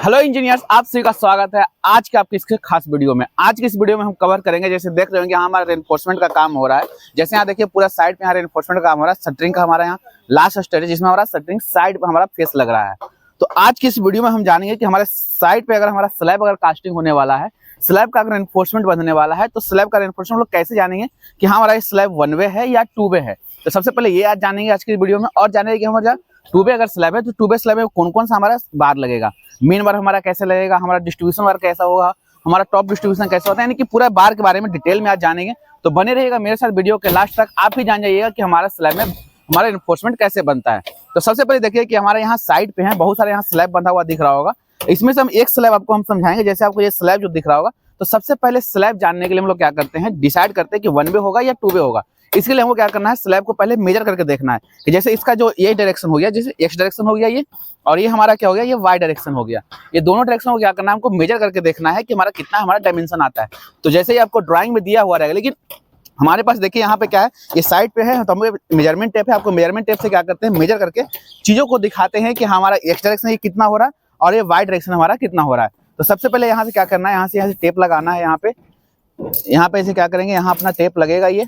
Hello engineers, आप सभी का स्वागत है आज के आपकी इस खास वीडियो में। आज की इस वीडियो में हम कवर करेंगे, जैसे देख रहे होंगे यहाँ हमारा रेनफोर्समेंट का काम हो रहा है। जैसे यहाँ देखिए पूरा साइड पे यहाँ रेनफोर्समेंट का काम हो रहा है। शटरिंग का हमारा यहाँ लास्ट स्टेज है, जिसमें हमारा शटरिंग साइड पे हमारा फेस लग रहा है। तो आज की इस वीडियो में हम जानेंगे कि हमारे साइड पे अगर हमारा स्लैब अगर कास्टिंग होने वाला है, स्लैब का अगर रेनफोर्समेंट बनने वाला है, तो स्लैब का रेनफोर्समेंट लोग कैसे जानेंगे कि हाँ हमारा स्लैब 1 वे है या 2 वे है। तो सबसे पहले ये आज जानेंगे आज की वीडियो में, और जानेंगे कि हमारा 2 वे अगर स्लैब है तो 2 वे स्लैब में कौन कौन सा हमारा बार लगेगा, मेन बार हमारा कैसे लगेगा, हमारा डिस्ट्रीब्यूशन बार कैसा होगा, हमारा टॉप डिस्ट्रीब्यूशन कैसा होता है, यानी कि पूरा बार के बारे में डिटेल में आज जानेंगे। तो बने रहिएगा मेरे साथ वीडियो के लास्ट तक, आप भी जान जाइएगा कि हमारा स्लैब में हमारा रेनफोर्समेंट कैसे बनता है। तो सबसे पहले देखिए कि हमारे यहाँ साइड पे है बहुत सारे यहाँ स्लैब बंधा हुआ दिख रहा होगा। इसमें से हम एक स्लैब आपको हम समझाएंगे। जैसे आपको ये स्लैब जो दिख रहा होगा, तो सबसे पहले स्लैब जानने के लिए हम लोग क्या करते हैं, डिसाइड करते हैं कि 1 वे होगा या 2 वे होगा। इसके लिए हमको क्या करना है, स्लैब को पहले मेजर करके देखना है कि जैसे इसका जो ये डायरेक्शन हो गया, जैसे एक्स डायरेक्शन हो गया ये, और ये हमारा क्या हो गया, ये वाई डायरेक्शन हो गया। ये दोनों डायरेक्शन को क्या करना है, हमको मेजर करके देखना है कि हमारा कितना हमारा डायमेंशन आता है। तो जैसे ही आपको ड्राइंग में दिया हुआ रहेगा, लेकिन हमारे पास देखिए यहाँ पे क्या है, ये साइड पे है तो हम मेजरमेंट टेप है, आपको मेजरमेंट टेप से क्या करते हैं, मेजर करके चीजों को दिखाते हैं कि हमारा एक्स डायरेक्शन ये कितना हो रहा है और ये वाई डायरेक्शन हमारा कितना हो रहा है। तो सबसे पहले यहाँ से क्या करना है, यहाँ से टेप लगाना है। यहाँ पे ऐसे क्या करेंगे, यहाँ अपना टेप लगेगा ये,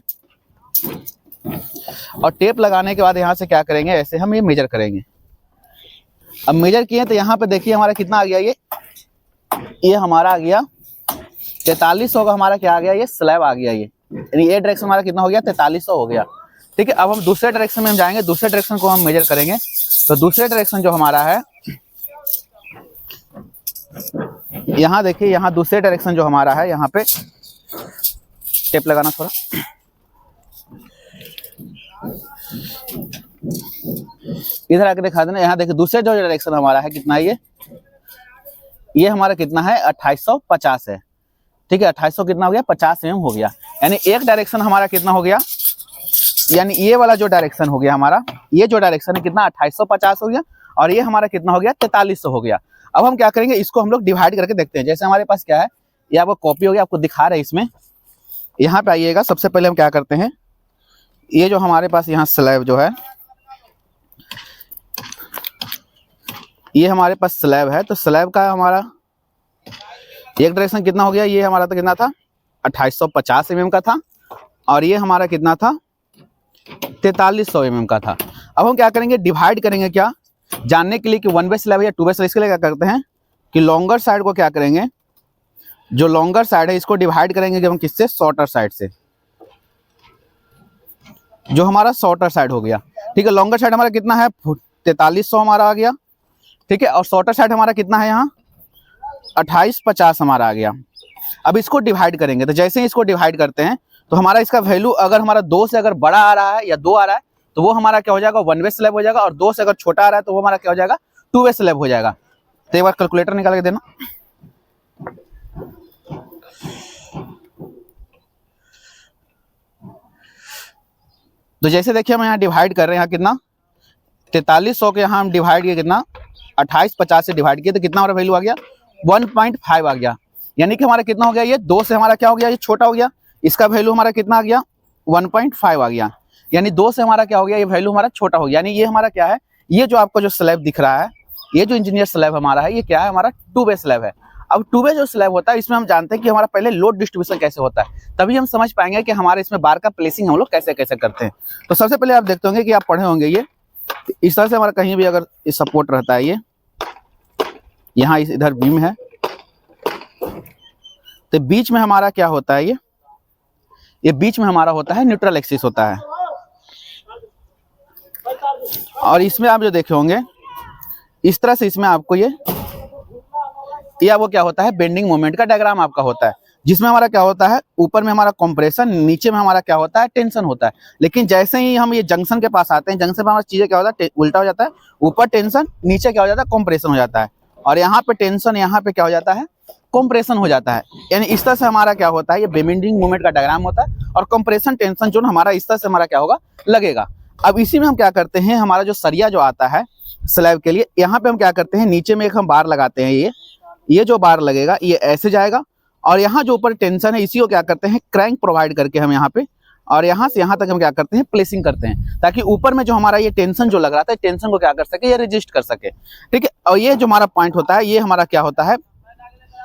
और टेप लगाने के बाद यहाँ से क्या करेंगे, ऐसे हम ये मेजर करेंगे। अब मेजर किए तो यहाँ पे देखिए हमारा कितना आ गया, ये हमारा आ गया 4300 का हमारा क्या आ गया, ये स्लैब आ गया। ये यानी ये डायरेक्शन हमारा कितना हो गया, 4300 हो गया। ठीक है, अब हम दूसरे डायरेक्शन में हम जाएंगे, दूसरे डायरेक्शन को हम मेजर करेंगे। तो दूसरे डायरेक्शन जो हमारा है, यहाँ देखिए, यहाँ दूसरे डायरेक्शन जो हमारा है, यहाँ पे टेप लगाना थोड़ा, इधर आके दिखा देना। यहाँ देखिए दूसरे जो डायरेक्शन हमारा है कितना है, ये हमारा कितना है, 2850 है। ठीक है, 2800 कितना हो गया, 50 mm हो गया। यानी एक डायरेक्शन हमारा कितना हो गया, यानी ये वाला जो डायरेक्शन हो गया हमारा, ये जो डायरेक्शन है कितना 2850 हो गया, और ये हमारा कितना हो गया, 4300 हो गया। अब हम क्या करेंगे, इसको हम लोग डिवाइड करके देखते हैं। जैसे हमारे पास क्या है, ये आपको कॉपी हो गया, आपको दिखा रहे हैं इसमें। यहाँ पे आइएगा, सबसे पहले हम क्या करते हैं, ये जो हमारे पास यहाँ स्लैब जो है, ये हमारे पास स्लैब है। तो स्लैब का हमारा एक डायरेक्शन कितना हो गया, ये हमारा तो कितना था, 2850 mm का था, और ये हमारा कितना था, 4300 mm का था। अब हम क्या करेंगे, डिवाइड करेंगे क्या, जानने के लिए कि 1 वे स्लैब है या 2 वे स्लैब। इसके लिए क्या करते हैं कि लॉन्गर साइड को क्या करेंगे, जो लॉन्गर साइड है इसको डिवाइड करेंगे कि हम किससे, शॉर्टर साइड से, जो हमारा शॉर्टर साइड हो गया। ठीक है, लॉन्गर साइड हमारा कितना है, 4300 हमारा आ गया। ठीक है, और शॉर्टर साइड हमारा कितना है, यहाँ 2850 हमारा आ गया। अब इसको डिवाइड करेंगे, तो जैसे ही इसको डिवाइड करते हैं तो हमारा इसका वैल्यू अगर हमारा 2 से अगर बड़ा आ रहा है या 2 आ रहा है, तो वो हमारा क्या हो जाएगा, 1 वे स्लैब हो जाएगा। और 2 से अगर छोटा आ रहा है तो वो हमारा क्या हो जाएगा, 2 वे स्लैब हो जाएगा। तो एक बार कैलकुलेटर निकाल के देना। तो जैसे देखिए हम यहाँ डिवाइड कर रहे हैं, यहाँ कितना 4300 के यहाँ हम डिवाइड किए कितना, 2850 से डिवाइड किए तो कितना हमारा वैल्यू आ गया, 1.5 आ गया। यानी कि हमारा कितना हो गया, ये 2 से हमारा क्या हो गया, ये छोटा हो गया, इसका वैल्यू हमारा कितना आ गया, 1.5 आ गया। यानी 2 से हमारा क्या हो गया, ये वैल्यू हमारा छोटा हो गया। यानी ये हमारा क्या है, ये जो आपको जो स्लैब दिख रहा है, ये जो इंजीनियर स्लैब हमारा है, ये क्या है, हमारा 2 वे स्लैब है। अब 2 वे जो स्लैब होता है, इसमें हम जानते हैं कि हमारा पहले लोड डिस्ट्रीब्यूशन कैसे होता है, तभी हम समझ पाएंगे कि हमारे इसमें बार का प्लेसिंग हम लोग कैसे कैसे करते हैं। तो सबसे पहले आप देखते होंगे कि आप पढ़े होंगे, ये इस तरह से हमारा कहीं भी अगर सपोर्ट रहता है, ये यहाँ इधर बीम है, तो बीच में हमारा क्या होता है, ये बीच में हमारा होता है न्यूट्रल एक्सिस होता है। और इसमें आप जो देखे होंगे, इस तरह से इसमें आपको ये आपको क्या होता है, बेंडिंग मोमेंट का डायग्राम आपका होता है, जिसमें हमारा क्या होता है, ऊपर में हमारा कंप्रेशन, नीचे में हमारा क्या होता है, टेंशन होता है। लेकिन जैसे ही हम ये जंक्शन के पास आते हैं, जंक्शन पर हमारा चीजें क्या होता है, उल्टा हो जाता है, ऊपर टेंशन, नीचे क्या हो जाता है, कंप्रेशन हो जाता है, और यहाँ पे टेंशन, यहाँ पे क्या हो जाता है, कंप्रेशन हो जाता है। यानी इस तरह से हमारा क्या होता है, ये बेंडिंग मोमेंट का डायग्राम होता है, और कंप्रेशन टेंशन जो हमारा इस तरह से हमारा क्या होगा, लगेगा। अब इसी में हम क्या करते हैं, हमारा जो सरिया जो आता है स्लैब के लिए, यहाँ पे हम क्या करते हैं, नीचे में एक हम बार लगाते हैं, ये जो बार लगेगा ये ऐसे जाएगा, और यहाँ जो ऊपर टेंशन है इसी को क्या करते हैं, क्रैंक प्रोवाइड करके हम यहाँ पे और यहाँ से यहाँ तक हम क्या करते हैं, प्लेसिंग करते हैं, ताकि ऊपर में जो हमारा ये टेंशन जो लग रहा था, टेंशन को क्या कर सके, ये रेजिस्ट कर सके। ठीक है, और ये जो हमारा पॉइंट होता है, ये हमारा क्या होता है,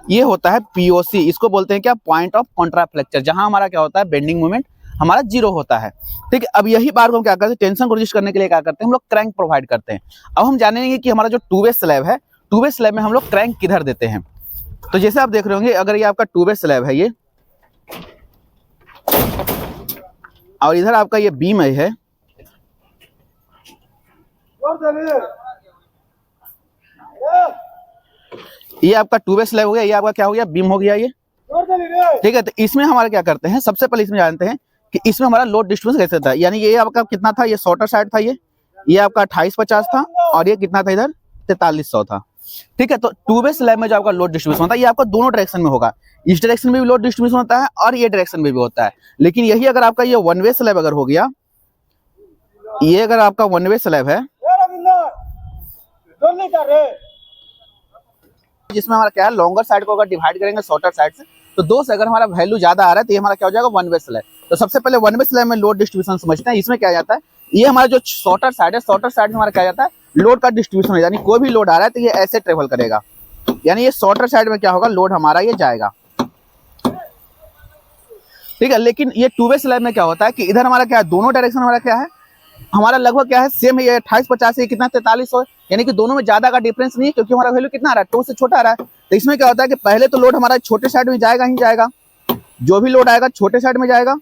ये होता है पीओसी। इसको बोलते हैं क्या, पॉइंट ऑफ कॉन्ट्राफ्लेक्चर, जहां हमारा क्या होता है, बेंडिंग मोमेंट हमारा 0 होता है। ठीक है, अब यही बार को हम क्या करते हैं, टेंशन को रेजिस्ट करने के लिए क्या करते हैं, हम लोग क्रैंक प्रोवाइड करते हैं। अब हम जानेंगे कि हमारा जो टू वे स्लैब है, टू वे स्लैब में हम लोग क्रैंक किधर देते हैं। तो जैसे आप देख रहे होंगे, अगर ये आपका टू वे स्लैब है ये, और इधर आपका ये बीम है, ये आपका टू वे स्लैब हो गया, ये आपका क्या हो गया, बीम हो गया ये। ठीक है, तो इसमें हमारा क्या करते हैं, सबसे पहले इसमें जानते हैं कि इसमें हमारा लोड डिस्ट्रीब्यूशन कैसे था। यानी ये आपका कितना था, ये शॉर्टर साइड था, ये आपका 2850 था, और ये कितना था इधर, 4300 था। ठीक है, तो टू वे स्लैब में जो आपका लोड डिस्ट्रीब्यूशन होता है, ये आपका दोनों डायरेक्शन में होगा। इस डायरेक्शन में भी लोड डिस्ट्रीब्यूशन होता है और ये डायरेक्शन में भी होता है। लेकिन यही अगर आपका ये वन वे स्लैब अगर हो गया, ये अगर आपका वन वे स्लैब है, जिसमें हमारा क्या है, लॉन्गर साइड को अगर डिवाइड करेंगे शॉर्टर साइड से, तो दो से अगर हमारा वैल्यू ज्यादा आ रहा है, तो ये हमारा क्या हो जाएगा, वन वे स्लैब। तो सबसे पहले वन वे स्लैब में लोड डिस्ट्रीब्यूशन समझते हैं। इसमें क्या जाता है, ये हमारा जो शॉर्टर साइड है, शॉर्टर साइड में हमारा क्या जाता है, लोड का डिस्ट्रीब्यूशन है। यानी कोई भी लोड आ रहा है तो ये ऐसे ट्रेवल करेगा, यानी ये शॉर्टर साइड में क्या होगा, लोड हमारा ये जाएगा। ठीक है, लेकिन ये टू वे स्लैब में क्या होता है कि इधर हमारा क्या है, दोनों डायरेक्शन हमारा क्या है, हमारा लगभग क्या है, सेम है। ये 2850 है, कितना 4300 है, यानी कि दोनों में ज्यादा का डिफरेंस नहीं है, क्योंकि हमारा वैल्यू कितना आ रहा है, 2 से छोटा आ रहा है। तो इसमें क्या होता है कि पहले तो लोड हमारा छोटे साइड में जाएगा ही जाएगा, जो भी लोड आएगा छोटे साइड में जाएगा।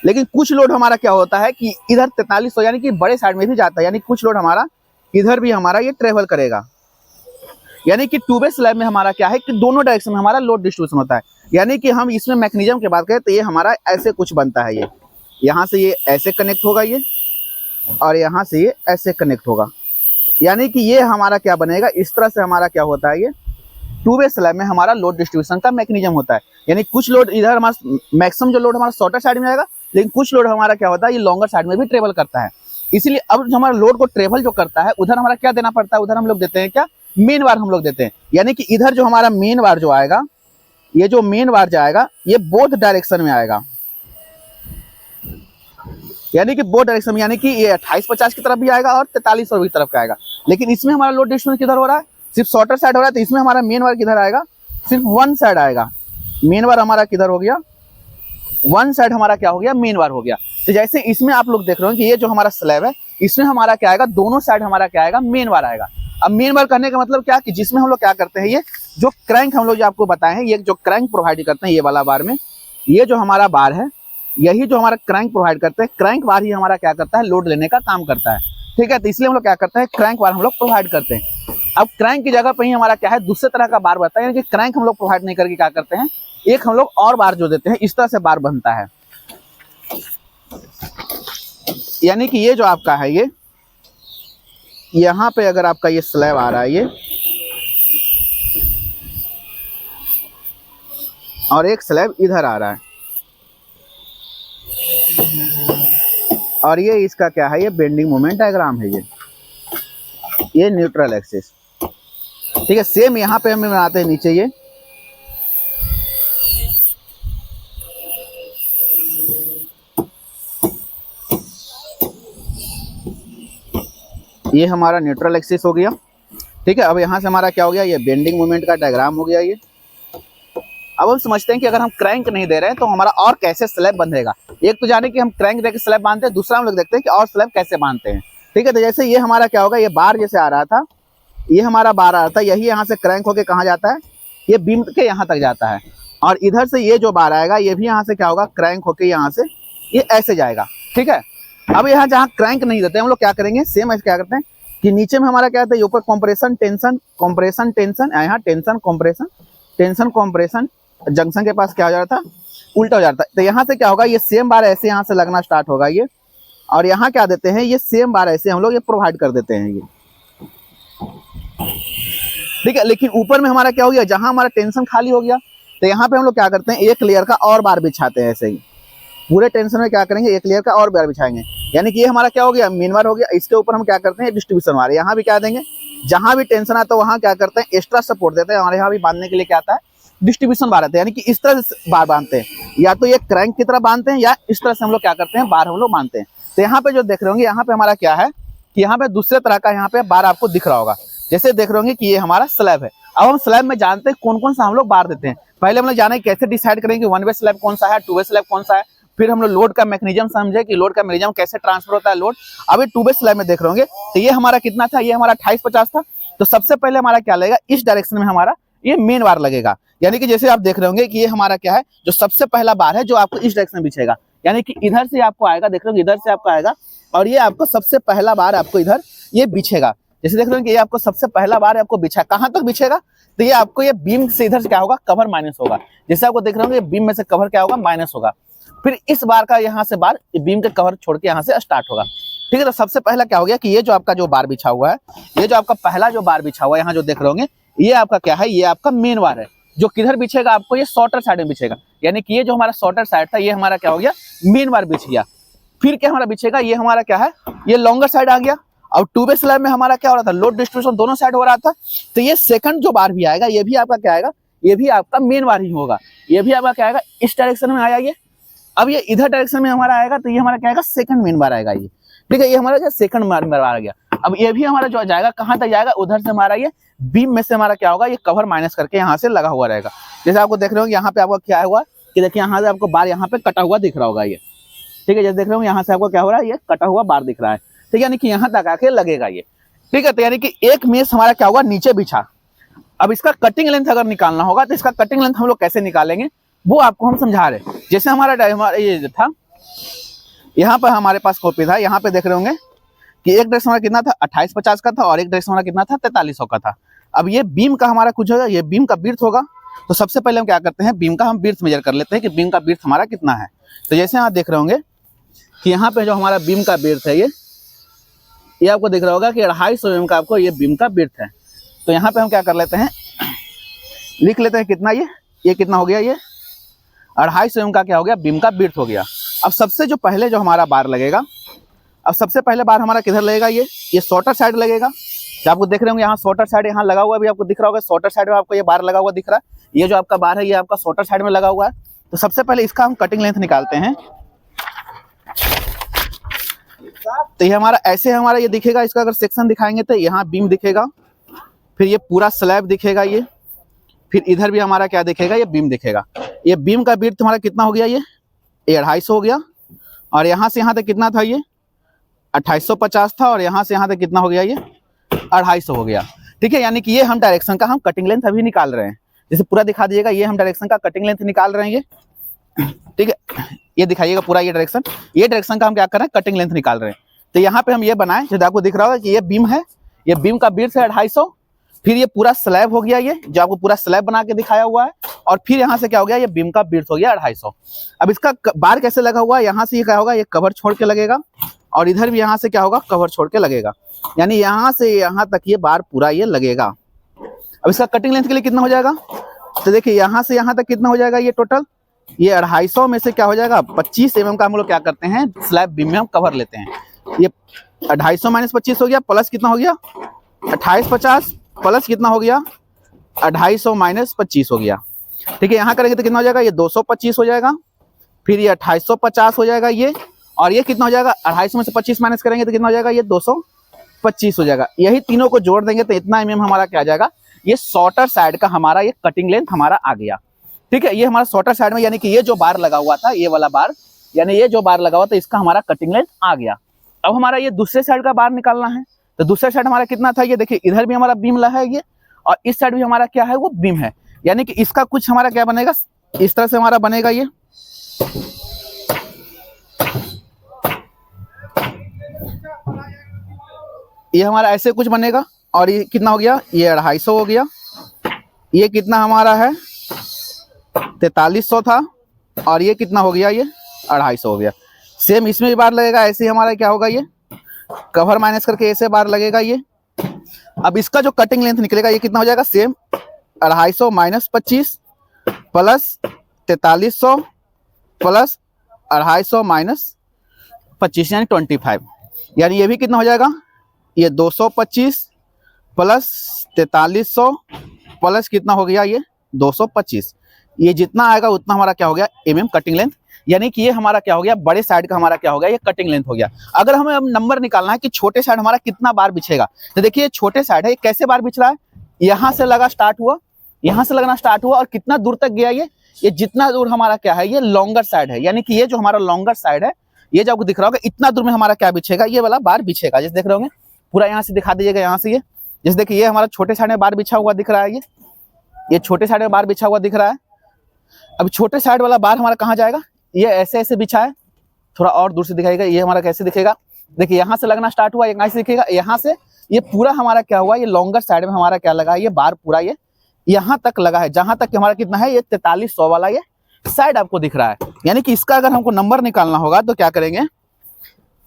लेकिन कुछ लोड हमारा क्या होता है कि इधर 4300 यानी कि बड़े साइड में भी जाता है, यानी कुछ लोड हमारा इधर भी हमारा ये ट्रेवल करेगा। यानी कि टू वे स्लैब में हमारा क्या है कि दोनों डायरेक्शन में हमारा लोड डिस्ट्रीब्यूशन होता है। यानी कि हम इसमें मैकेनिज्म की बात करें तो ये हमारा ऐसे कुछ बनता है, ये यहाँ से ये ऐसे कनेक्ट होगा ये, और यहाँ से ये ऐसे कनेक्ट होगा। यानी कि ये हमारा क्या बनेगा, इस तरह से हमारा क्या होता है, ये टू वे स्लैब में हमारा लोड डिस्ट्रीब्यूशन का मैकेनिज्म होता है। यानी कुछ लोड इधर हमारा मैक्सिमम जो लोड हमारा शॉर्टर साइड में आएगा, लेकिन कुछ लोड हमारा क्या होता है, ये लॉन्गर साइड में भी ट्रेवल करता है। इसीलिए अब जो हमारा लोड को ट्रेवल जो करता है, उधर हमारा क्या देना पड़ता है, उधर हम लोग देते हैं क्या, मेन वार हम लोग देते हैं। यानी कि इधर जो हमारा मेन वार जो आएगा, ये जो मेन वार जाएगा, ये बोथ डायरेक्शन में आएगा। यानी कि बोथ डायरेक्शन में, यानी कि ये 2850 की तरफ भी आएगा और 4300 की तरफ का आएगा। लेकिन इसमें हमारा लोड डिस्ट्रीब्यूशन किधर हो रहा है, सिर्फ शॉर्टर साइड हो रहा है। तो इसमें हमारा मेन वार किधर आएगा, सिर्फ वन साइड आएगा। मेन वार हमारा किधर हो गया, वन साइड हमारा क्या हो गया, मेन वार हो गया। तो जैसे इसमें आप लोग देख रहे हो कि ये जो हमारा स्लैब है, इसमें हमारा क्या आएगा, दोनों साइड हमारा क्या आएगा, मेन वार आएगा। अब मेन वार करने का मतलब क्या कि जिसमें हम लोग क्या करते हैं, ये जो क्रैंक हम लोग जो आपको बताए हैं, ये जो क्रैंक प्रोवाइड करते हैं, ये वाला बार में, ये जो हमारा बार है, यही जो हमारा क्रैंक प्रोवाइड करते हैं, क्रैंक बार ही हमारा क्या करता है, लोड लेने का काम करता है। ठीक है, तो इसलिए हम लोग क्या करते हैं, क्रैंक बार हम लोग प्रोवाइड करते हैं। अब क्रैंक की जगह पे ही हमारा क्या है, दूसरे तरह का बार बनता है। यानी कि क्रैंक हम लोग प्रोवाइड नहीं करके क्या करते हैं, एक हम लोग और बार जो देते हैं, इस तरह से बार बनता है। यानी कि ये जो आपका है, ये यहाँ पे अगर आपका ये स्लैब आ रहा है, ये और एक स्लैब इधर आ रहा है, और ये इसका क्या है, ये बेंडिंग मोमेंट डायग्राम है, ये न्यूट्रल एक्सिस। ठीक है, सेम यहाँ पे हम बनाते हैं नीचे ये हमारा न्यूट्रल एक्सिस हो गया। ठीक है, अब यहाँ से हमारा क्या हो गया, ये बेंडिंग मोमेंट का डायग्राम हो गया ये। अब हम समझते हैं कि अगर हम क्रैंक नहीं दे रहे हैं तो हमारा और कैसे स्लैब बंधेगा। एक तो जाने कि हम क्रैंक देके स्लैब बांधते हैं, दूसरा हम लोग देखते हैं कि और स्लैब कैसे बांधते हैं। ठीक है, तो जैसे ये हमारा क्या होगा, ये बार जैसे आ रहा था, ये हमारा बार आ रहा था, यही यहाँ से क्रैंक होके कहाँ जाता है, ये बीम के यहाँ तक जाता है। और इधर से ये जो बार आएगा, ये भी यहाँ से क्या होगा, क्रैंक होके यहाँ से ये ऐसे जाएगा। ठीक है, अब यहाँ जहाँ क्रैंक नहीं देते हम लोग क्या करेंगे, सेम ऐसे क्या करते हैं कि नीचे में हमारा क्या होता है, ऊपर कॉम्प्रेशन टेंशन, कॉम्प्रेशन टेंशन, यहाँ tension compression, tension compression, junction के पास क्या हो जाता है, उल्टा हो जाता है। तो यहाँ से क्या होगा, ये सेम बार ऐसे यहाँ से लगना स्टार्ट होगा ये, और यहाँ क्या देते हैं, ये सेम बार ऐसे हम लोग ये प्रोवाइड कर देते हैं ये। ठीक है, लेकिन ऊपर में हमारा क्या हो गया, जहां हमारा टेंशन खाली हो गया, तो यहाँ पे हम लोग क्या करते हैं, एक लेयर का और बार बिछाते हैं। ऐसे ही पूरे टेंशन में क्या करेंगे, एक लेयर का और बार बिछाएंगे। यानी कि ये हमारा क्या हो गया, मेन बार हो गया। इसके ऊपर हम क्या करते हैं, डिस्ट्रीब्यूशन वार, यहाँ भी क्या देंगे, जहां भी टेंशन आता है वहां क्या करते हैं, एक्स्ट्रा सपोर्ट देते हैं। हमारे यहाँ भी बांधने के लिए क्या आता है, डिस्ट्रीब्यूशन बार रहता है, यानी कि इस तरह से बार बांधते हैं, या तो ये क्रैंक की तरह बांधते हैं या इस तरह से हम लोग क्या करते हैं बार हम लोग बांधते हैं। तो यहाँ पे जो देख रहे होंगे यहाँ पे हमारा क्या है कि यहाँ पे दूसरे तरह का यहाँ पे बार आपको दिख रहा होगा। जैसे देख रहे होंगे कि ये हमारा स्लैब है। अब हम स्लैब में जानते हैं कौन कौन सा हम लोग बार देते हैं। पहले हम लोग जाने कैसे डिसाइड करेंगे कि 1 वे स्लैब कौन सा है, 2 वे स्लैब कौन सा है, फिर हम लोग लोड का मैकेनिज्म समझे कि लोड का मैकेनिज्म कैसे ट्रांसफर होता है लोड। अभी 2 वे स्लैब में देख रहे होंगे तो ये हमारा कितना था, ये हमारा 2850 था। तो सबसे पहले हमारा क्या लगेगा, इस डायरेक्शन में हमारा ये मेन बार लगेगा। यानी कि जैसे आप देख रहे होंगे कि ये हमारा क्या है, जो सबसे पहला बार है जो आपको इस डायरेक्शन में बिछेगा, यानी कि इधर से आपको आएगा, देख रहे हो इधर से आपको आएगा और ये आपको सबसे पहला बार आपको इधर ये बिछेगा। जैसे देख रहे हो कि ये आपको सबसे पहला बार आपको बिछा, कहां तक बिछेगा, तो ये आपको ये बीम से इधर से क्या होगा, कवर माइनस होगा। जैसे आपको देख रहे होंगे बीम में से कवर क्या होगा, माइनस होगा। फिर इस बार का यहाँ से बार बीम के कवर छोड़ के यहाँ से स्टार्ट होगा। ठीक है, तो सबसे पहला क्या हो गया कि ये जो आपका जो बार बिछा हुआ है, ये जो आपका पहला जो बार बिछा हुआ है यहाँ जो देख रहे होंगे, ये आपका क्या है, ये आपका मेन बार है जो किधर बिछेगा, आपको ये शॉर्टर साइड में बिछेगा। यानी कि ये जो हमारा शॉर्टर साइड था ये हमारा क्या हो गया, मेन बार बिछ गया। फिर क्या हमारा बिछेगा, ये हमारा क्या है, ये लॉन्गर साइड आ गया। और 2 वे स्लैब में हमारा क्या हो रहा था, लोड डिस्ट्रीब्यूशन दोनों साइड हो रहा था। तो ये सेकंड जो बार भी आएगा ये भी आपका क्या आएगा, ये भी आपका मेन बार ही होगा। ये भी आपका क्या आएगा, इस डायरेक्शन में आया ये। अब ये इधर डायरेक्शन में हमारा आएगा तो ये हमारा क्या आएगा, सेकंड मेन बार आएगा ये। ठीक है, ये हमारा क्या सेकंड मेन बार आ गया। अब ये भी हमारा जो जाएगा कहां तक जाएगा, उधर से हमारा ये बीम में से हमारा क्या होगा, ये कवर माइनस करके यहाँ से लगा हुआ रहेगा। जैसे आपको देख रहे हो यहाँ पे आपको क्या हुआ कि देखिए यहाँ से आपको बार यहाँ पे कटा हुआ दिख रहा होगा ये। ठीक है, जैसे देख रहे हो यहाँ से आपको क्या हो रहा है, ये कटा हुआ बार दिख रहा है। ठीक है, यानी कि यहाँ तक आके लगेगा ये। ठीक है, तो यानी कि एक मेष हमारा क्या हुआ, नीचे बिछा। अब इसका कटिंग लेंथ अगर निकालना होगा तो इसका कटिंग लेंथ हम लोग कैसे निकालेंगे वो आपको हम समझा रहे। जैसे हमारा ये था, यहाँ पर हमारे पास कॉपी था, यहाँ पे देख रहे होंगे कि एक डायरेक्शन हमारा कितना था, 2850 का था और एक डायरेक्शन हमारा कितना था, 4300 का था। अब ये बीम का हमारा कुछ होगा, ये बीम का विड्थ होगा। तो सबसे पहले हम क्या करते हैं, बीम का हम विड्थ मेजर कर लेते हैं कि बीम का विड्थ हमारा कितना है। तो जैसे आप देख रहे होंगे कि यहाँ पे जो हमारा बीम का विड्थ है ये आपको दिख रहा होगा कि 250 mm का आपको ये बीम का विड्थ है। तो यहाँ पे हम क्या कर लेते हैं, लिख लेते हैं कितना ये कितना हो गया, ये 250 mm का क्या हो गया, बीम का विड्थ हो गया। अब सबसे जो पहले जो हमारा बार लगेगा, अब सबसे पहले बार हमारा किधर लगेगा, ये शॉर्टर साइड लगेगा। तो आपको देख रहे होंगे यहाँ शॉर्टर साइड यहाँ लगा हुआ भी आपको दिख रहा होगा, शॉर्टर साइड में आपको ये बार लगा हुआ दिख रहा है। ये जो आपका बार है ये आपका शॉर्टर साइड में लगा हुआ है। तो सबसे पहले इसका हम कटिंग लेंथ निकालते हैं। तो ये हमारा ऐसे हमारा ये दिखेगा, इसका अगर सेक्शन दिखाएंगे तो यहाँ बीम दिखेगा, फिर ये पूरा स्लैब दिखेगा ये, फिर इधर भी हमारा क्या दिखेगा, ये बीम दिखेगा। ये बीम का विड्थ हमारा कितना हो गया, ये 250 हो गया। और यहाँ से यहाँ तक कितना था, ये 2850 था और यहाँ से यहाँ तक कितना हो गया, ये 250 हो गया। ठीक है, यानी कि ये हम डायरेक्शन का हम कटिंग लेंथ अभी निकाल रहे हैं। जैसे पूरा दिखा दीजिएगा, ये हम डायरेक्शन का कटिंग लेंथ निकाल रहे हैं ये। ठीक है, ये दिखाइएगा पूरा ये डायरेक्शन का हम क्या कर रहे हैं, कटिंग लेंथ निकाल रहे हैं। तो यहाँ पे हम ये बनाए, जैसे आपको दिख रहा होगा कि ये बीम है, ये बीम का विड्थ है 250। फिर ये पूरा स्लैब हो गया, ये जो आपको पूरा स्लैब बना के दिखाया हुआ है। और फिर यहाँ से क्या हो गया, ये बीम का विड्थ हो गया 250। अब इसका बार कैसे लगा हुआ है, यहाँ से ये क्या होगा, ये कवर छोड़ के लगेगा और इधर भी यहाँ से क्या होगा, कवर छोड़ के लगेगा। यानी यहाँ से यहाँ तक ये बार पूरा ये लगेगा। अब इसका कटिंग लेंथ के लिए कितना हो जाएगा, तो देखिए यहाँ से यहाँ तक कितना हो जाएगा, ये टोटल ये 250 में से क्या हो जाएगा, 25 mm का हम लोग क्या करते हैं, स्लैब बीम में हम कवर लेते हैं। ये 250 माइनस 25 हो गया, प्लस कितना हो गया 2850, प्लस कितना हो गया 250 माइनस 25 हो गया। ठीक है, यहाँ करेंगे तो कितना हो जाएगा, ये 225 हो जाएगा, फिर ये 2850 हो जाएगा ये, और ये कितना हो जाएगा, 250 में से 25 माइनस करेंगे तो कितना हो जाएगा, ये 225 हो जाएगा। यही तीनों को जोड़ देंगे तो इतना mm हमारा क्या आ जाएगा, ये शॉर्टर साइड का हमारा ये कटिंग लेंथ हमारा आ गया। ठीक है, ये हमारा शॉर्टर साइड में, यानी कि ये जो बार लगा हुआ था, ये वाला बार, यानी ये जो बार लगा हुआ था इसका हमारा कटिंग लेंथ आ गया। अब हमारा ये दूसरे साइड का बार निकालना है। तो दूसरे साइड हमारा कितना था, ये देखिए इधर भी हमारा बीम लगा है ये, और इस साइड भी हमारा क्या है, वो बीम है। यानी कि इसका कुछ हमारा क्या बनेगा, इस तरह से हमारा बनेगा ये हमारा ऐसे कुछ बनेगा। और ये कितना हो गया, ये 250 हो गया। ये कितना हमारा है, 4300 था, और ये कितना हो गया, ये 250 हो गया। सेम इसमें भी बार लगेगा, ऐसे ही हमारा क्या होगा, ये कवर माइनस करके ऐसे बार लगेगा ये। अब इसका जो कटिंग लेंथ निकलेगा ये कितना हो जाएगा, same 250 minus 25 plus 4300 plus 250 minus 25 यानी 25। यानी ये भी कितना हो जाएगा, ये 225 प्लस 4300 प्लस कितना हो गया, ये 225। ये जितना आएगा उतना हमारा क्या हो गया mm कटिंग लेंथ, यानी कि ये हमारा क्या हो गया बड़े साइड का हमारा क्या हो गया ये कटिंग लेंथ हो गया। अगर हमें अब नंबर निकालना है कि छोटे साइड हमारा कितना बार बिछेगा, तो देखिए ये छोटे साइड है, ये कैसे बार बिछ रहा है, यहाँ से लगा स्टार्ट हुआ, यहाँ से लगना स्टार्ट हुआ और कितना दूर तक गया ये जितना दूर हमारा क्या है ये लॉन्गर साइड है, यानी कि ये जो हमारा लॉन्गर साइड है ये जो आपको दिख रहा होगा इतना दूर में हमारा क्या बिछेगा ये वाला बार बिछेगा। जैसे देख रहे होंगे पूरा यहाँ से दिखा दीजिएगा, यहाँ से ये जैसे देखिए ये हमारा छोटे साइड में बार बिछा हुआ दिख रहा है, ये छोटे साइड में बार बिछा हुआ दिख रहा है। अब छोटे साइड वाला बार हमारा कहाँ जाएगा, ये ऐसे ऐसे बिछा है, थोड़ा और दूर से दिखाएगा, ये हमारा कैसे दिखेगा, देखिए यहाँ से लगना स्टार्ट हुआ, यहाँ से दिखेगा, यहाँ से ये पूरा हमारा क्या हुआ ये लॉन्गर साइड में हमारा क्या लगा है ये बार पूरा ये यहाँ तक लगा है, जहां तक हमारा कितना है ये 4300 वाला ये साइड आपको दिख रहा है। यानी कि इसका अगर हमको नंबर निकालना होगा तो क्या करेंगे,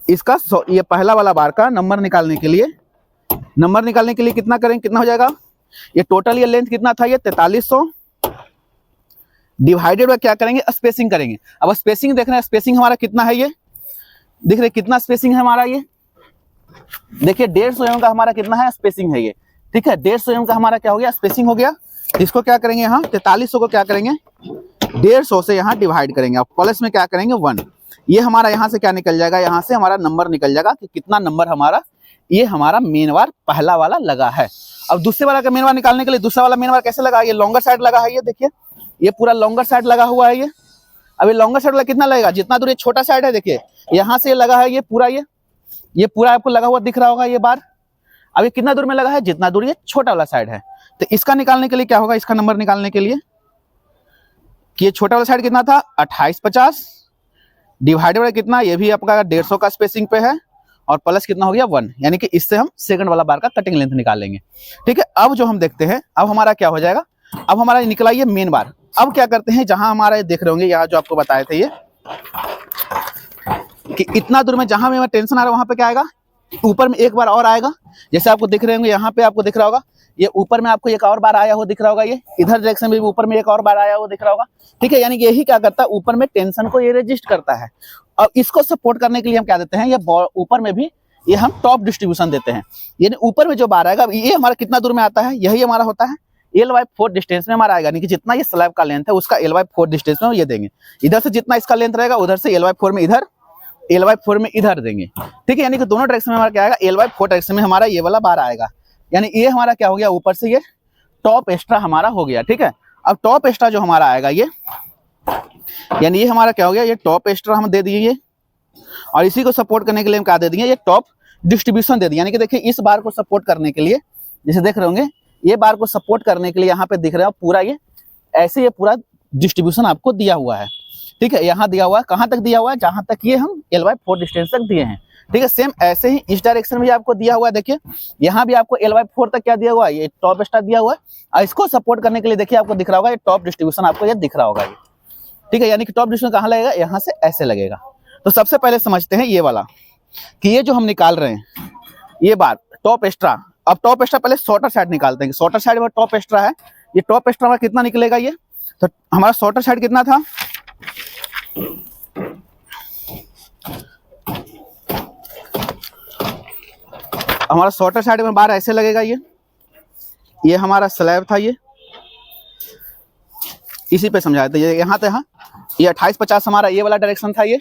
इसका ये पहला वाला बार का नंबर निकालने के लिए कितना करेंगे, कितना हो जाएगा, ये टोटल ये लेंथ कितना था ये 4300 डिवाइडेड बाय क्या करेंगे स्पेसिंग करेंगे। अब स्पेसिंग देख रहे हैं, स्पेसिंग हमारा कितना है ये दिख रहे कितना स्पेसिंग है हमारा ये, देखिए 150 mm का हमारा कितना है स्पेसिंग है ये, ठीक है 150 mm का हमारा क्या हो गया स्पेसिंग हो गया। इसको क्या करेंगे यहाँ 4300 को क्या करेंगे 150 से यहाँ डिवाइड करेंगे और प्लस में क्या करेंगे 1, ये हमारा यहाँ से क्या निकल जाएगा, यहाँ से हमारा नंबर निकल जाएगा कि कितना नंबर हमारा ये हमारा मेन बार पहला वाला लगा है। अब दूसरे वाला का मेन बार निकालने के लिए दूसरा वाला मेन बार कैसे लगा, ये लॉन्गर साइड लगा है, ये देखिए ये पूरा लॉन्गर साइड लगा हुआ है ये। अब ये लॉन्गर साइड वाला कितना लगेगा, जितना दूर ये छोटा साइड है देखिए यहाँ से लगा है ये पूरा आपको लगा हुआ दिख रहा होगा ये बार। अब ये कितना दूर में लगा है, जितना दूर ये छोटा वाला साइड है। तो इसका निकालने के लिए क्या होगा, इसका नंबर निकालने के लिए कि ये छोटा वाला साइड कितना था 2850 डिवाइडेड बाय कितना, ये भी आपका 150 का स्पेसिंग पे है और प्लस कितना हो गया 1, यानी कि इससे हम सेकंड वाला बार का कटिंग लेंथ निकालेंगे। ठीक है, अब जो हम देखते हैं अब हमारा क्या हो जाएगा, अब हमारा निकला ये मेन बार। अब क्या करते हैं, जहां हमारा देख रहे होंगे यहाँ जो आपको बताए थे ये कि इतना दूर में जहां में टेंशन आ रहा है वहां पे क्या आएगा, ऊपर में एक बार और आएगा। जैसे आपको दिख रहे होंगे यहाँ पे आपको दिख रहा होगा ये ऊपर में आपको एक और बार आया हुआ दिख रहा होगा, ये इधर डायरेक्शन में भी ऊपर में एक और बार आया हुआ दिख रहा होगा। ठीक है, यानी कि यही क्या करता है ऊपर में टेंशन को ये रेजिस्ट करता है। और इसको सपोर्ट करने के लिए हम क्या देते हैं, ये ऊपर में भी ये हम टॉप डिस्ट्रीब्यूशन देते हैं, यानी ऊपर में जो बार आएगा ये हमारा कितना दूर में आता है, यही हमारा होता है L/4 डिस्टेंस में हमारा आएगा, यानी कि जितना ये स्लैब का लेंथ है उसका L/4 डिस्टेंस में ये देंगे। इधर से जितना इसका लेंथ रहेगा उधर से L/4 में इधर, L/4 में इधर देंगे। ठीक है, यानी कि दोनों डायरेक्शन में हमारा क्या आएगा, L/4 डायरेक्शन में हमारा ये वाला बार आएगा, यानी ये हमारा क्या हो गया ऊपर से ये टॉप एक्स्ट्रा हमारा हो गया। ठीक है, अब टॉप एक्स्ट्रा जो हमारा आएगा ये, यानी ये हमारा क्या हो गया, ये टॉप एक्स्ट्रा हम दे दिए ये, और इसी को सपोर्ट करने के लिए हम क्या दे दिए, ये टॉप डिस्ट्रीब्यूशन दे दिए। यानी कि देखिए इस बार को सपोर्ट करने के लिए, जैसे देख रहे होंगे ये बार को सपोर्ट करने के लिए यहाँ पे दिख रहा है पूरा ये ऐसे ये पूरा डिस्ट्रीब्यूशन आपको दिया हुआ है। ठीक है, यहाँ दिया हुआ है, कहाँ तक दिया हुआ है, जहां तक ये हम L/4 डिस्टेंस तक दिए हैं। ठीक है, सेम ऐसे ही इस डायरेक्शन में आपको दिया हुआ है, देखिए यहाँ भी आपको L/4 तक क्या दिया हुआ है, ये टॉप एक्स्ट्रा दिया हुआ है, और इसको सपोर्ट करने के लिए देखिए आपको दिख रहा होगा ये टॉप डिस्ट्रीब्यूशन आपको ये दिख रहा होगा ये। ठीक है, यानी कि टॉप डिस्ट्रीब्यूशन कहाँ लगेगा, यहाँ से ऐसे लगेगा। तो सबसे पहले समझते हैं ये वाला कि ये जो हम निकाल रहे हैं ये बार टॉप एक्स्ट्रा। अब टॉप एक्स्ट्रा पहले शॉर्टर साइड निकालते हैं, शॉर्टर साइड में टॉप एक्स्ट्रा है, ये टॉप एक्स्ट्रा हमारा कितना निकलेगा ये, तो हमारा शॉर्टर साइड कितना था, हमारा शॉर्टर साइड में बार ऐसे लगेगा ये हमारा स्लैब था ये, इसी पे समझाते थे, ये यहाँ था, यहाँ ये 2850 हमारा ये वाला डायरेक्शन था ये।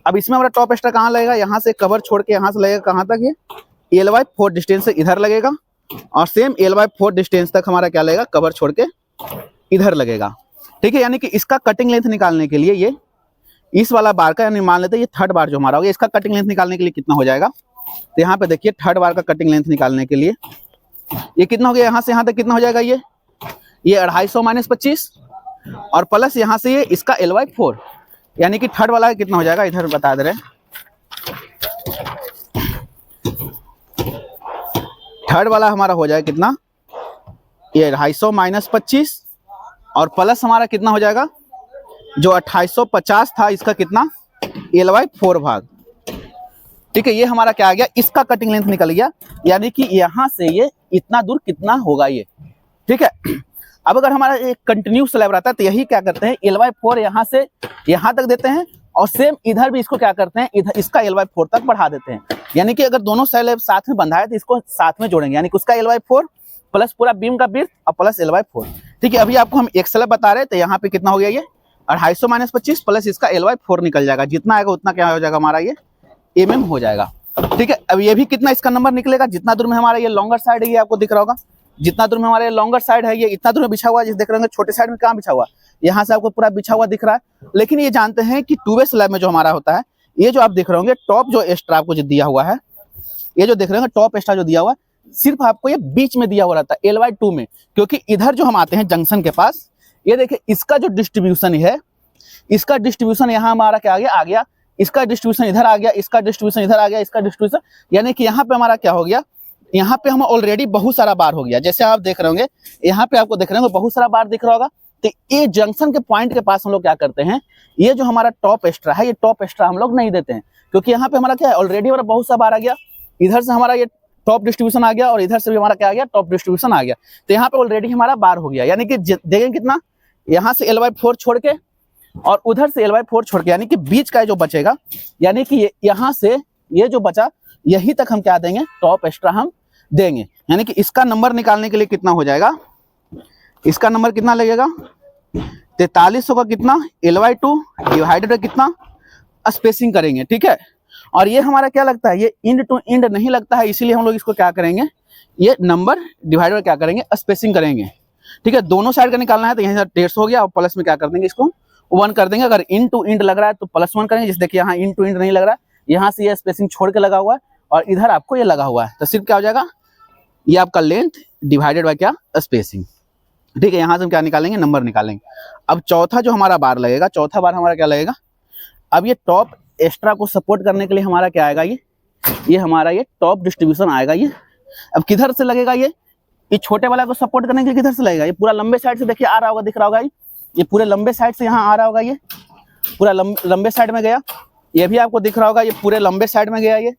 अब इसमें हमारा टॉप एक्स्ट्रा कहाँ लगेगा, यहाँ से कवर छोड़ के यहाँ से लगेगा कहाँ तक, ये L/4 डिस्टेंस से इधर लगेगा, और सेम L/4 डिस्टेंस तक हमारा क्या लगेगा, कवर छोड़ के इधर लगेगा। ठीक है, यानी कि इसका कटिंग लेंथ निकालने के लिए ये इस वाला बार का, यानी मान लेते हैं ये थर्ड बार जो हमारा होगा, इसका कटिंग लेंथ निकालने के लिए कितना हो जाएगा, तो यहाँ पे देखिए थर्ड बार का कटिंग लेंथ निकालने के लिए ये कितना हो गया, यहाँ से यहाँ तक कितना हो जाएगा, ये 250 - 25 और प्लस यहाँ से ये इसका L/4, यानी कि थर्ड वाला कितना हो जाएगा, इधर बता दे रहे हैं, थर्ड वाला हमारा हो जाएगा कितना, ये 250 - 25 और प्लस हमारा कितना हो जाएगा, जो 2850 था इसका कितना L/4 भाग। ठीक है, ये हमारा क्या आ गया, इसका कटिंग लेंथ निकल गया, यानी कि यहाँ से ये इतना दूर कितना होगा ये। ठीक है, अब अगर हमारा एक कंटिन्यू स्लैब रहता है तो यही क्या करते हैं, L/4 यहाँ से यहाँ तक देते हैं, और सेम इधर भी इसको क्या करते हैं, इधर इसका L/4 तक बढ़ा देते हैं। यानी कि अगर दोनों स्लैब साथ में बंधा है तो इसको साथ में जोड़ेंगे, यानी कि उसका L/4 प्लस पूरा बीम का विड्थ और प्लस L/4, ठीक है, अभी आपको हम एक स्लैब बता रहे थे, यहाँ पे कितना हो गया ये 250 माइनस 25 प्लस इसका Ly4 निकल जाएगा, जितना आएगा उतना क्या हो जाएगा हमारा ये mm हो जाएगा। ठीक है, अब ये भी कितना इसका नंबर निकलेगा, जितना दूर में हमारा ये लॉन्गर साइड है, ये आपको दिख रहा होगा, जितना दूर में हमारा ये लॉन्गर साइड है, ये इतना दूर में बिछा हुआ है, जिस देख रहे होंगे छोटे साइड में कहाँ बिछा हुआ, यहाँ से आपको पूरा बिछा हुआ दिख रहा है। लेकिन ये जानते हैं कि 2 वे स्लैब में जो हमारा होता है, ये जो आप देख रहे होंगे टॉप जो एक्स्ट्रा आपको जो दिया हुआ है, ये जो देख रहे होंगे टॉप एक्स्ट्रा जो दिया हुआ है, सिर्फ आपको ये बीच में दिया हुआ रहता है Ly2 में, क्योंकि इधर जो हम आते हैं जंक्शन के पास, ये देखिए इसका जो डिस्ट्रीब्यूशन है, इसका डिस्ट्रीब्यूशन यहाँ हमारा क्या आ गया, इसका डिस्ट्रीब्यूशन इधर आ गया, इसका डिस्ट्रीब्यूशन इधर आ गया, इसका डिस्ट्रीब्यूशन, यानी कि यहाँ पे हमारा क्या हो गया, यहाँ पे हम ऑलरेडी बहुत सारा बार हो गया। जैसे आप देख रहे होंगे यहाँ पे आपको देख रहे होंगे बहुत सारा बार दिख रहा होगा। तो ये जंक्शन के पॉइंट के पास हम लोग क्या करते हैं, ये जो हमारा टॉप एक्स्ट्रा है, ये टॉप एक्स्ट्रा हम लोग नहीं देते हैं, क्योंकि यहाँ पे हमारा क्या है ऑलरेडी हमारा बहुत सा बार आ गया, इधर से हमारा ये टॉप डिस्ट्रीब्यूशन आ गया और इधर से भी हमारा क्या आ गया टॉप डिस्ट्रीब्यूशन आ गया। तो यहाँ पे ऑलरेडी हमारा बार हो गया, यानी कि देखेंगे कितना, यहाँ से Ly4 छोड़ के और उधर से Ly4 छोड़ के, यानी कि बीच का जो बचेगा, यानी कि यहाँ से ये जो बचा यही तक हम क्या देंगे टॉप एक्स्ट्रा हम देंगे। यानी कि इसका नंबर निकालने के लिए कितना हो जाएगा, इसका नंबर कितना लगेगा 4300 का कितना Ly2 डिवाइडेड बाय कितना स्पेसिंग करेंगे। ठीक है, और ये हमारा क्या लगता है, ये इंड टू इंड नहीं लगता है, इसीलिए हम लोग इसको क्या करेंगे, ये नंबर डिवाइड बाय क्या करेंगे स्पेसिंग करेंगे। ठीक है, दोनों साइड का निकालना है, तो यहाँ से 150 हो गया और प्लस में क्या कर देंगे इसको 1 कर देंगे। अगर इन टू इंड लग रहा है तो +1 करेंगे, जैसे देखिए यहाँ इन टू इंड नहीं लग रहा है, यहाँ से ये स्पेसिंग छोड़ के लगा हुआ है और इधर आपको ये लगा हुआ है, तो सिर्फ क्या हो जाएगा ये आपका लेंथ डिवाइडेड बाय क्या स्पेसिंग। ठीक है, यहाँ से हम क्या निकालेंगे नंबर निकालेंगे। अब चौथा जो हमारा बार लगेगा, चौथा बार हमारा क्या लगेगा, अब ये टॉप एक्स्ट्रा को सपोर्ट करने के लिए हमारा क्या आएगा, ये हमारा ये टॉप डिस्ट्रीब्यूशन आएगा। ये अब किधर से लगेगा, ये छोटे वाला को सपोर्ट करने के लिए किधर से लगेगा, ये पूरा लंबे साइड से देखिए आ रहा होगा, दिख रहा होगा, ये पूरे लंबे साइड से यहाँ आ रहा होगा, ये पूरा लंबे साइड में गया, ये भी आपको दिख रहा होगा, ये पूरे लंबे साइड में गया, ये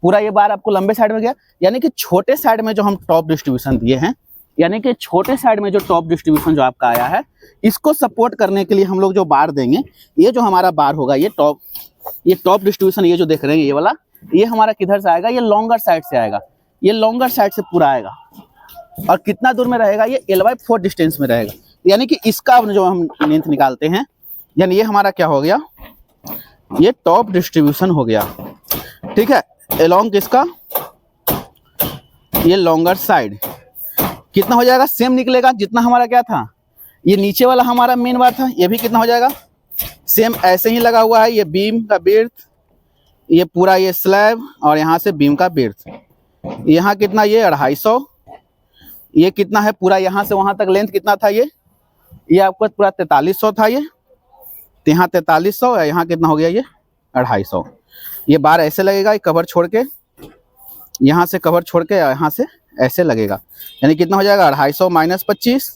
पूरा ये बार आपको लंबे साइड में गया। यानी कि छोटे साइड में जो हम टॉप डिस्ट्रीब्यूशन दिए हैं, यानी कि छोटे साइड में जो टॉप डिस्ट्रीब्यूशन जो आपका आया है, इसको सपोर्ट करने के लिए हम लोग जो बार देंगे, ये जो हमारा बार होगा, ये टॉप डिस्ट्रीब्यूशन ये जो देख रहे हैं ये वाला, ये हमारा किधर से आएगा, ये लॉन्गर साइड से आएगा, ये लॉन्गर साइड से पूरा आएगा। और कितना दूर में रहेगा, ये Ly4 डिस्टेंस में रहेगा। यानी कि इसका जो हम लेंथ निकालते हैं, यानी ये हमारा क्या हो गया, ये टॉप डिस्ट्रीब्यूशन हो गया। ठीक है, अलोंग किसका, ये लॉन्गर साइड कितना हो जाएगा, सेम निकलेगा जितना हमारा क्या था, ये नीचे वाला हमारा मेन बार था, ये भी कितना हो जाएगा सेम ऐसे ही लगा हुआ है। ये बीम का बिर्थ, ये पूरा ये स्लैब और यहाँ से बीम का बिर्थ, यहाँ कितना ये 250, ये कितना है पूरा यहाँ से वहाँ तक लेंथ कितना था, ये आपको पूरा 4300 था, ये यहाँ 4300, यहाँ कितना हो गया ये 250। ये बार ऐसे लगेगा, ये कवर छोड़ के, यहाँ से कवर छोड़ के यहाँ से ऐसे लगेगा, यानी कितना हो जाएगा 250 माइनस 25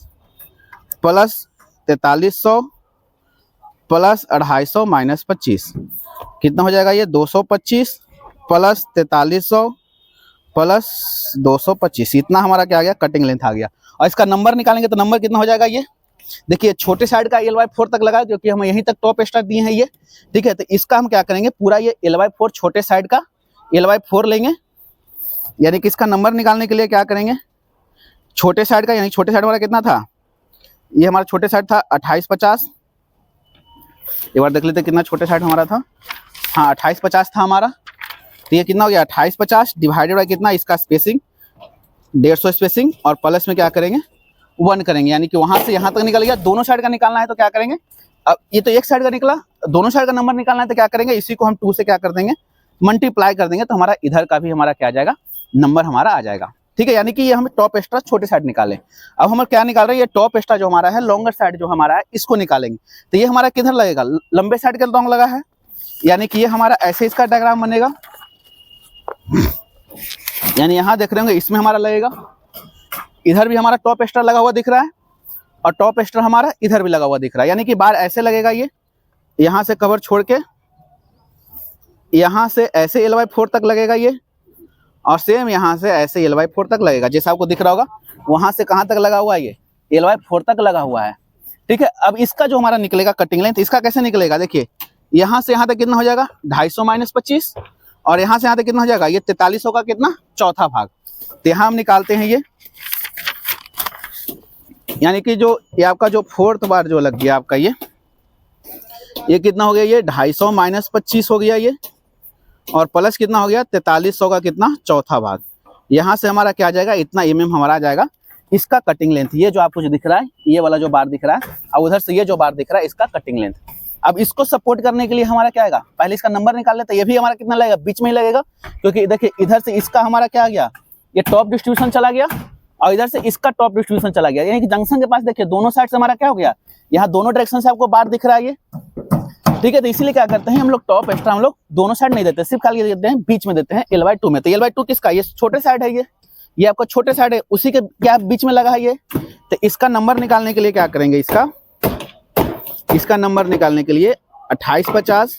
प्लस 4300 प्लस 250 माइनस 25 कितना हो जाएगा, ये 225 प्लस 4300 प्लस 225, इतना हमारा क्या आ गया कटिंग लेंथ आ गया। और इसका नंबर निकालेंगे तो नंबर कितना हो जाएगा, ये देखिए छोटे साइड का Ly4 तक लगा, क्योंकि हम यहीं तक टॉप एक्स्ट्रा दिए हैं ये। ठीक है, तो इसका हम क्या करेंगे, पूरा ये Ly4 छोटे साइड का Ly4 लेंगे, यानी कि इसका नंबर निकालने के लिए क्या करेंगे, छोटे साइड का, यानी छोटे साइड वाला कितना था, ये हमारा छोटे साइड था 2850, एक बार देख लेते कितना छोटे साइड हमारा था, हाँ 2850 था हमारा। तो ये कितना हो गया 2850 डिवाइडेड बाय कितना, इसका स्पेसिंग 150 स्पेसिंग और प्लस में क्या करेंगे 1 करेंगे, यानी कि वहां से यहाँ तक निकल गया। दोनों साइड का निकालना है तो क्या करेंगे, अब ये तो एक साइड का निकला, दोनों साइड का नंबर निकालना है तो क्या करेंगे, इसी को हम 2 से क्या कर देंगे मल्टीप्लाई कर देंगे, तो हमारा इधर का भी हमारा क्या आ जाएगा नंबर हमारा आ जाएगा। ठीक है, यानी कि ये हमें टॉप एक्स्ट्रा छोटे साइड निकाले। अब हम क्या निकाल रहे हैं, ये टॉप एक्स्ट्रा जो हमारा है लॉन्गर साइड जो हमारा है इसको निकालेंगे। तो ये हमारा किधर लगेगा, लंबे साइड के लॉन्ग लगा है, यानी कि ये हमारा ऐसे इसका डायग्राम बनेगा, यानी यहाँ देख रहे होंगे इसमें हमारा लगेगा, इधर भी हमारा टॉप एक्स्ट्रा लगा हुआ दिख रहा है और टॉप एक्स्ट्रा हमारा इधर भी लगा हुआ दिख रहा है, यानी कि बार ऐसे लगेगा, ये यहाँ से कवर छोड़ के यहाँ से ऐसे Ly4 तक लगेगा ये, और सेम यहाँ से ऐसे Ly4 तक लगेगा, जैसा आपको दिख रहा होगा वहां से कहाँ तक लगा हुआ है, ये Ly4 तक लगा हुआ है। ठीक है, अब इसका जो हमारा निकलेगा कटिंग लेंथ, इसका कैसे निकलेगा, देखिए यहाँ से यहाँ तक कितना हो जाएगा 250 माइनस 25 और यहाँ से यहाँ तक कितना हो जाएगा, ये 4300 का कितना चौथा भाग। तो यहाँ हम निकालते हैं, यानी कि जो ये आपका जो फोर्थ बार जो लग गया आपका ये कितना हो गया, ये 250 माइनस 25 हो गया ये, और प्लस कितना हो गया 4300 का कितना चौथा भाग। यहाँ से हमारा क्या आ जाएगा, इतना mm हमारा आ जाएगा इसका कटिंग लेंथ। ये जो आपको जो दिख रहा है, ये वाला जो बार दिख रहा है, और उधर से ये जो बार दिख रहा है, इसका कटिंग लेंथ। अब इसको सपोर्ट करने के लिए हमारा क्या आएगा, पहले इसका नंबर निकाल लेते हैं। ये भी हमारा कितना लगेगा, बीच में ही लगेगा, क्योंकि देखिए इधर से इसका हमारा क्या आ गया, ये टॉप डिस्ट्रीब्यूशन चला गया, और इधर से इसका टॉप डिस्ट्रीब्यूशन चला गया। यानी कि जंक्शन के पास देखिए दोनों साइड से हमारा क्या हो गया, यहाँ दोनों डायरेक्शन से आपको बार दिख रहा है ये, ठीक है। तो इसीलिए क्या करते हैं हम लोग, टॉप एक्स्ट्रा हम लोग दोनों साइड नहीं देते, सिर्फ खाली देते हैं बीच में देते हैं L/2 में। तो L/2 किसका, ये छोटे साइड है, ये आपका छोटे साइड है, उसी के क्या बीच में लगा है ये। तो इसका नंबर निकालने के लिए क्या करेंगे, इसका नंबर निकालने के लिए 2850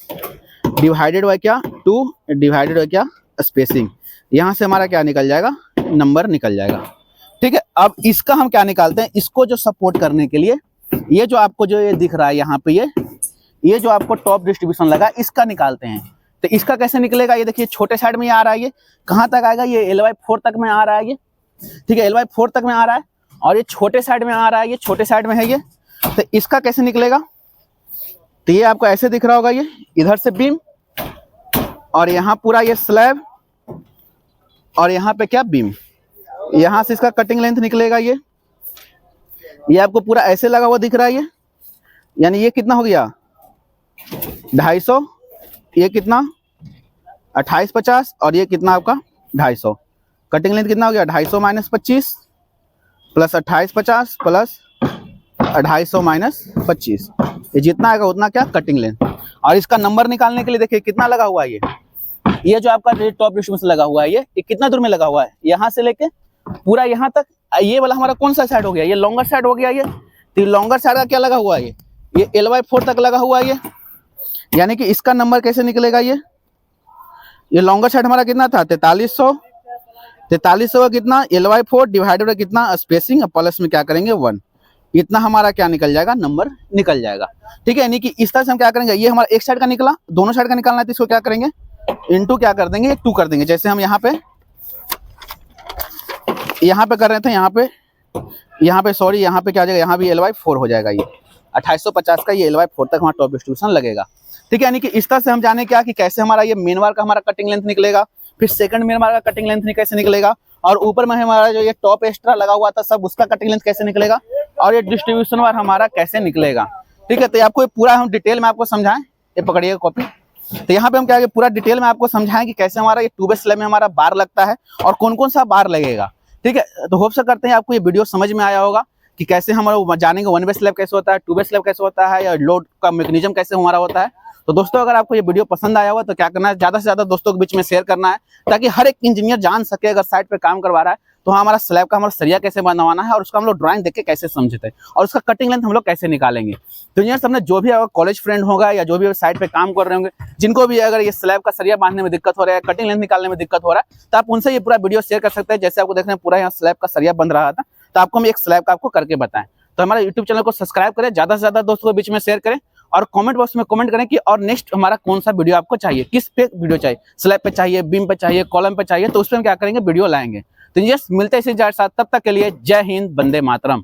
डिवाइडेड बाय क्या 2 डिवाइडेड बाय क्या स्पेसिंग, यहाँ से हमारा क्या निकल जाएगा, नंबर निकल जाएगा, ठीक है। अब इसका हम क्या निकालते हैं, इसको जो सपोर्ट करने के लिए ये जो आपको जो ये दिख रहा है यहाँ पे, ये जो आपको टॉप डिस्ट्रीब्यूशन लगा, इसका निकालते हैं। तो इसका कैसे निकलेगा, ये देखिए छोटे साइड में आ रहा है, ये कहाँ तक आएगा, ये L/4 तक में आ रहा है ये, ठीक है, L/4 तक में आ रहा है, और ये छोटे साइड में आ रहा है, ये छोटे साइड में है ये। तो इसका कैसे निकलेगा, तो ये आपको ऐसे दिख रहा होगा, ये इधर से बीम, और यहाँ पूरा ये स्लैब, और यहाँ पे क्या बीम, यहाँ से इसका कटिंग लेंथ निकलेगा, ये आपको पूरा ऐसे लगा हुआ दिख रहा है ये, यानी ये कितना हो गया 250, ये कितना 2850, और ये कितना आपका 250। कटिंग लेंथ कितना हो गया, 250 माइनस 25 प्लस 2850 प्लस 250 माइनस 25, ये जितना आएगा उतना क्या कटिंग लेंथ। और इसका नंबर निकालने के लिए देखिए कितना लगा हुआ है, ये जो आपका टॉप डिस्ट्रीब्यूशन लगा हुआ है, ये कितना दूर में लगा हुआ है, यहाँ से लेके पूरा यहाँ तक। ये वाला हमारा कौन सा साइड हो गया, ये लॉन्गर साइड हो गया ये। तो लॉन्गर साइड का क्या लगा हुआ है, ये L/4 तक लगा हुआ है ये, यानी कि इसका नंबर कैसे निकलेगा, ये लॉन्गर साइड हमारा कितना था 4300 का कितना L/4 डिवाइडेड बाय कितना स्पेसिंग, प्लस में क्या करेंगे 1, इतना हमारा क्या निकल जाएगा, नंबर निकल जाएगा, ठीक है। यानी कि इस तरह से हम क्या करेंगे, ये हमारा एक साइड का निकला, दोनों साइड का निकालना है, तो इसको क्या करेंगे इनटू क्या कर देंगे 2 कर देंगे। जैसे हम यहाँ पे कर रहे थे, यहाँ पे सॉरी, यहाँ पे क्या हो जाएगा, यहाँ भी L/4 हो जाएगा, ये 2850 का ये L/4 तक हमारा टॉप डिस्ट्रीब्यूशन लगेगा, ठीक है। यानी कि इस तरह से हम जाने क्या कि कैसे हमारा ये मेन बार का हमारा कटिंग लेंथ निकलेगा, फिर सेकंड मेन बार का कटिंग लेंथ कैसे निकलेगा, और ऊपर में हमारा जो ये टॉप एक्स्ट्रा लगा हुआ था सब उसका कटिंग लेंथ कैसे निकलेगा, और ये डिस्ट्रीब्यूशन बार हमारा कैसे निकलेगा, ठीक है। तो आपको पूरा हम डिटेल में आपको समझाएं, ये पकड़िएगा कॉपी। तो यहाँ पे हम क्या पूरा डिटेल में आपको समझाएं कि कैसे हमारा ये 2 बेस स्लैब में हमारा बार लगता है और कौन कौन सा बार लगेगा, ठीक है। तो होप से करते हैं आपको ये वीडियो समझ में आया होगा कि कैसे हमारा जानेंगे 1 बेस स्लैब कैसे होता है, 2 बेस स्लैब कैसे होता है, या लोड का मैकेनिज्म कैसे हमारा होता है। तो दोस्तों अगर आपको ये वीडियो पसंद आया हुआ तो क्या करना है, ज्यादा से ज्यादा दोस्तों के बीच में शेयर करना है, ताकि हर एक इंजीनियर जान सके अगर साइट पे काम करवा रहा है तो हमारा स्लैब का हमारा सरिया कैसे बनवाना है, और उसका हम लोग ड्राइंग देख के कैसे समझते हैं, और उसका कटिंग लेंथ हम लोग कैसे निकालेंगे। तो इंजीनियर सबने जो भी अगर कॉलेज फ्रेंड होगा या जो भी साइट पे काम कर रहे होंगे, जिनको भी अगर ये स्लैब का सरिया बांधने में दिक्कत हो रहा है, कटिंग लेंथ निकालने में दिक्कत हो रहा है, तो आप उनसे ये पूरा वीडियो शेयर कर सकते हैं। जैसे आपको देखने पूरा यहाँ स्लैब का सरिया बन रहा था, तो आपको हम एक स्लैब का आपको करके बताएं। तो हमारे यूट्यूब चैनल को सब्सक्राइब करें, ज्यादा से ज्यादा दोस्तों के बीच में शेयर करें, और कमेंट बॉक्स में कमेंट करें कि और नेक्स्ट हमारा कौन सा वीडियो आपको चाहिए, किस पे वीडियो चाहिए, स्लैब पे चाहिए, बीम पे चाहिए, कॉलम पे चाहिए, तो उस पर हम क्या करेंगे वीडियो लाएंगे। तो यस, मिलते हैं इसी साथ, तब तक के लिए जय हिंद, वंदे मातरम।